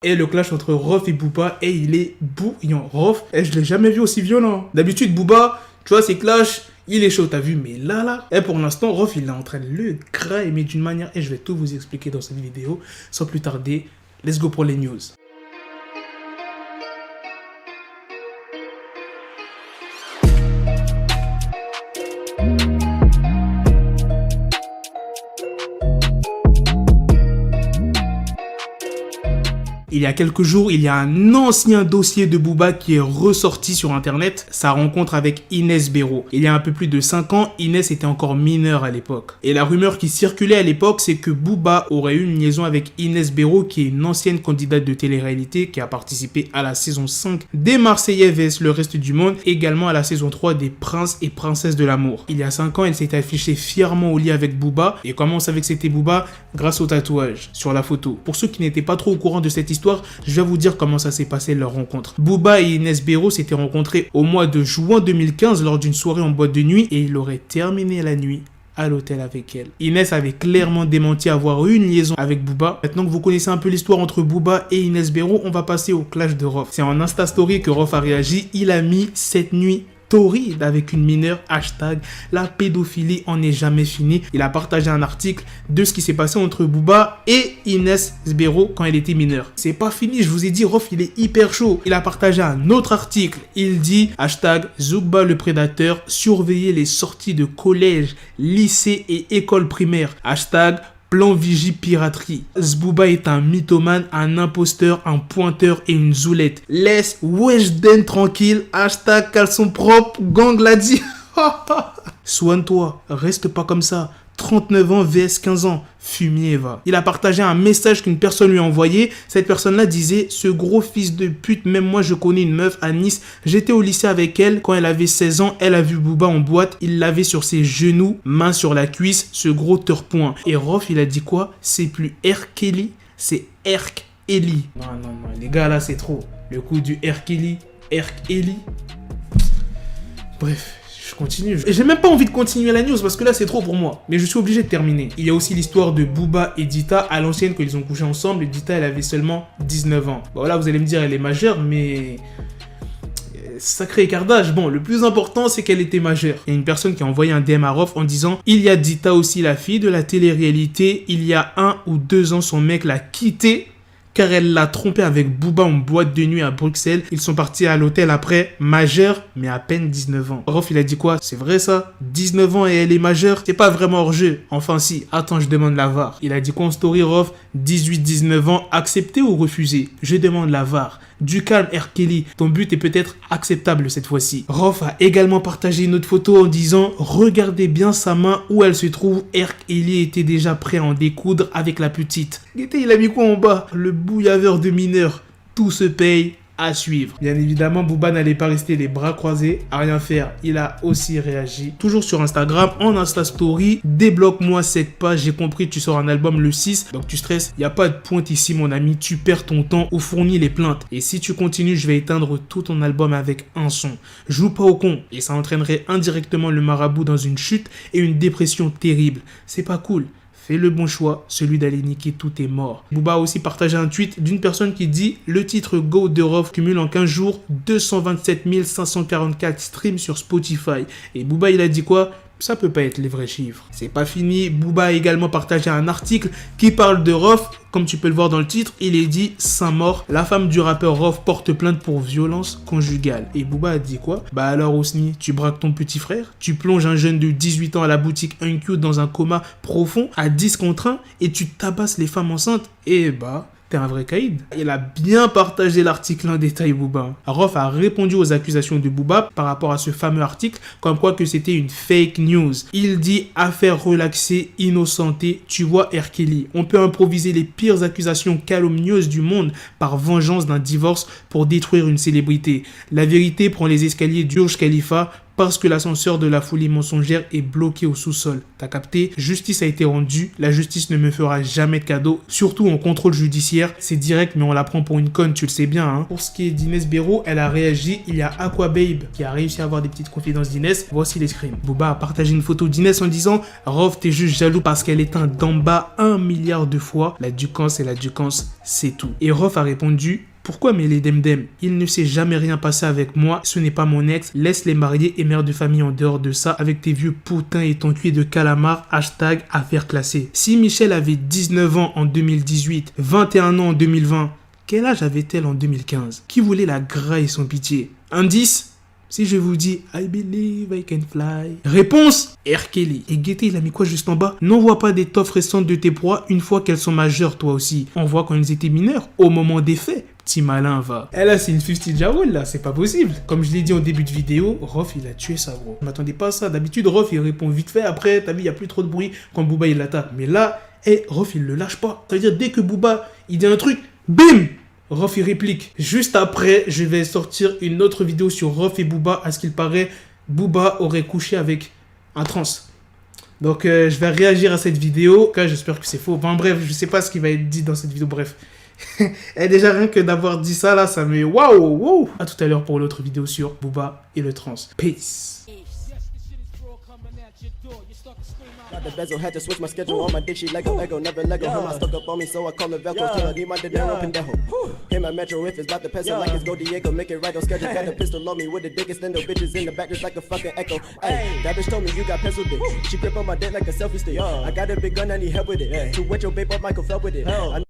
Et le clash entre Rof et Booba, et il est bouillant. Rof, je l'ai jamais vu aussi violent. D'habitude, Booba, tu vois, ses clashs, il est chaud, t'as vu, mais là, et pour l'instant, Rof, il est en train de le grailler, mais d'une manière, et je vais tout vous expliquer dans cette vidéo. Sans plus tarder, let's go pour les news. Il y a quelques jours, il y a un ancien dossier de Booba qui est ressorti sur internet, sa rencontre avec Inès Béraud. Il y a un peu plus de 5 ans, Inès était encore mineure à l'époque. Et la rumeur qui circulait à l'époque, c'est que Booba aurait eu une liaison avec Inès Béraud, qui est une ancienne candidate de télé-réalité qui a participé à la saison 5 des Marseillais vs le reste du monde, également à la saison 3 des Princes et Princesses de l'amour. Il y a 5 ans, elle s'est affichée fièrement au lit avec Booba. Et comment on savait que c'était Booba? Grâce au tatouage sur la photo. Pour ceux qui n'étaient pas trop au courant de cette histoire, je vais vous dire comment ça s'est passé leur rencontre. Booba et Inès Béraud s'étaient rencontrés au mois de juin 2015 lors d'une soirée en boîte de nuit et il aurait terminé la nuit à l'hôtel avec elle. Inès avait clairement démenti avoir eu une liaison avec Booba. Maintenant que vous connaissez un peu l'histoire entre Booba et Inès Béraud, on va passer au clash de Rof. C'est en Insta Story que Rof a réagi. Il a mis cette nuit torride avec une mineure, hashtag la pédophilie en est jamais finie. Il a partagé un article de ce qui s'est passé entre Booba et Inès Béraud quand elle était mineure. C'est pas fini, je vous ai dit, Rof il est hyper chaud. Il a partagé un autre article, il dit hashtag Zouba le prédateur, surveiller les sorties de collège, lycée et école primaire, hashtag plan vigie piraterie. Zbooba est un mythomane, un imposteur, un pointeur et une zoulette. Laisse Weshden tranquille. Hashtag caleçon propre. Gang l'a dit. Soigne-toi. Reste pas comme ça. 39 ans vs 15 ans. Fumier va. Il a partagé un message qu'une personne lui a envoyé. Cette personne-là disait « Ce gros fils de pute, même moi je connais une meuf à Nice. J'étais au lycée avec elle. Quand elle avait 16 ans, elle a vu Booba en boîte. Il l'avait sur ses genoux, main sur la cuisse. Ce gros turpoint. » Et Rof, il a dit quoi? C'est plus R. Kelly, c'est Erk Eli. Non, les gars, là, c'est trop. Le coup du R. Kelly, Erk Eli. Bref. Je continue. J'ai même pas envie de continuer la news parce que là c'est trop pour moi. Mais je suis obligé de terminer. Il y a aussi l'histoire de Booba et Dita à l'ancienne quand ils ont couché ensemble. Et Dita elle avait seulement 19 ans. Bon là vous allez me dire elle est majeure mais... Sacré écart d'âge. Bon, le plus important, c'est qu'elle était majeure. Il y a une personne qui a envoyé un DM à Rof en disant « Il y a Dita aussi, la fille de la télé-réalité. Il y a 1 ou 2 ans, son mec l'a quittée car elle l'a trompé avec Booba en boîte de nuit à Bruxelles. Ils sont partis à l'hôtel après, majeure, mais à peine 19 ans. Rof, il a dit quoi? C'est vrai ça? 19 ans et elle est majeure? C'est pas vraiment hors jeu. Enfin si, attends, je demande la VAR. Il a dit quoi en story, Rof? 18-19 ans, accepté ou refusé? Je demande la VAR. Du calme, R. Kelly. Ton but est peut-être acceptable cette fois-ci. Rof a également partagé une autre photo en disant « Regardez bien sa main où elle se trouve. R. Kelly était déjà prêt à en découdre avec la petite. » Il a mis quoi en bas? Le bouillaveur de mineurs. Tout se paye. À suivre. Bien évidemment, Booba n'allait pas rester les bras croisés à rien faire. Il a aussi réagi. Toujours sur Instagram, en Insta Story. Débloque-moi cette page. J'ai compris, tu sors un album le 6. Donc tu stresses. Il n'y a pas de pointe ici, mon ami. Tu perds ton temps ou fournis les plaintes. Et si tu continues, je vais éteindre tout ton album avec un son. Joue pas au con. Et ça entraînerait indirectement le marabout dans une chute et une dépression terrible. C'est pas cool. Fais le bon choix, celui d'aller niquer tout est mort. Booba a aussi partagé un tweet d'une personne qui dit « Le titre Go de Rof cumule en 15 jours 227 544 streams sur Spotify. » Et Booba il a dit quoi? Ça peut pas être les vrais chiffres. C'est pas fini, Booba a également partagé un article qui parle de Rof. Comme tu peux le voir dans le titre, il est dit « Saint mort, la femme du rappeur Rof porte plainte pour violence conjugale. » Et Booba a dit quoi? Bah alors Ousni, tu braques ton petit frère? Tu plonges un jeune de 18 ans à la boutique Uncut dans un coma profond à 10 contre 1 et tu tabasses les femmes enceintes? Et bah... T'es un vrai caïd. Il a bien partagé l'article en détail, Booba. Rof a répondu aux accusations de Booba par rapport à ce fameux article, comme quoi que c'était une fake news. Il dit « Affaire relaxée, innocentée, tu vois R. Kelly. On peut improviser les pires accusations calomnieuses du monde par vengeance d'un divorce pour détruire une célébrité. La vérité prend les escaliers du Burj Khalifa, parce que l'ascenseur de la folie mensongère est bloqué au sous-sol. T'as capté? Justice a été rendue, la justice ne me fera jamais de cadeau, surtout en contrôle judiciaire, c'est direct mais on la prend pour une conne, tu le sais bien hein. Pour ce qui est d'Inès Béraud, elle a réagi, il y a Aquababe qui a réussi à avoir des petites confidences d'Inès, voici les screens. Booba a partagé une photo d'Inès en disant « Rof, t'es juste jaloux parce qu'elle éteint d'en bas 1 milliard de fois, la ducance et la ducance, c'est tout. » Et Rof a répondu « Pourquoi mêler Demdem? Il ne s'est jamais rien passé avec moi, ce n'est pas mon ex, laisse les mariés et mères de famille en dehors de ça avec tes vieux potins et ton cuit de calamar, hashtag affaire classée. Si Michel avait 19 ans en 2018, 21 ans en 2020, quel âge avait-elle en 2015? Qui voulait la graille sans pitié? Indice? Si je vous dis I believe I can fly. Réponse R. Kelly. Et Guetté, il a mis quoi juste en bas? N'envoie pas d'étoffes récentes de tes proies une fois qu'elles sont majeures, toi aussi. On voit quand ils étaient mineurs, au moment des faits. Petit malin, va. Eh là, c'est une 50 Jawol, là, c'est pas possible. Comme je l'ai dit en début de vidéo, Rof, il a tué ça, gros. Je m'attendais pas à ça. D'habitude, Rof, il répond vite fait. Après, t'as vu, il y a plus trop de bruit quand Booba, il l'attaque. Mais là, Rof, il le lâche pas. Ça veut dire, dès que Booba, il dit un truc, bim! Rof il réplique. Juste après, je vais sortir une autre vidéo sur Rof et Booba. À ce qu'il paraît, Booba aurait couché avec un trans. Donc, je vais réagir à cette vidéo. En tout cas, j'espère que c'est faux. Enfin bref, je sais pas ce qui va être dit dans cette vidéo. Bref. Et déjà, rien que d'avoir dit ça, là, ça me... Waouh! À tout à l'heure pour l'autre vidéo sur Booba et le trans. Peace. Got the bezel, had to switch my schedule on my dick, she Lego, never Lego. Her stuck up on me, so I call her Velcro. Till I need my dinero pendejo. Hit my metro if it's about to peso like it's Go Diego. Make it right on schedule. Got a pistol on me with the dick extendo. Bitches in the back just like a fucking echo. Hey, that bitch told me you got pencil dick. She grip on my dick like a selfie stick. I got a big gun, I need help with it. To wet your babe up, Michael fell with it.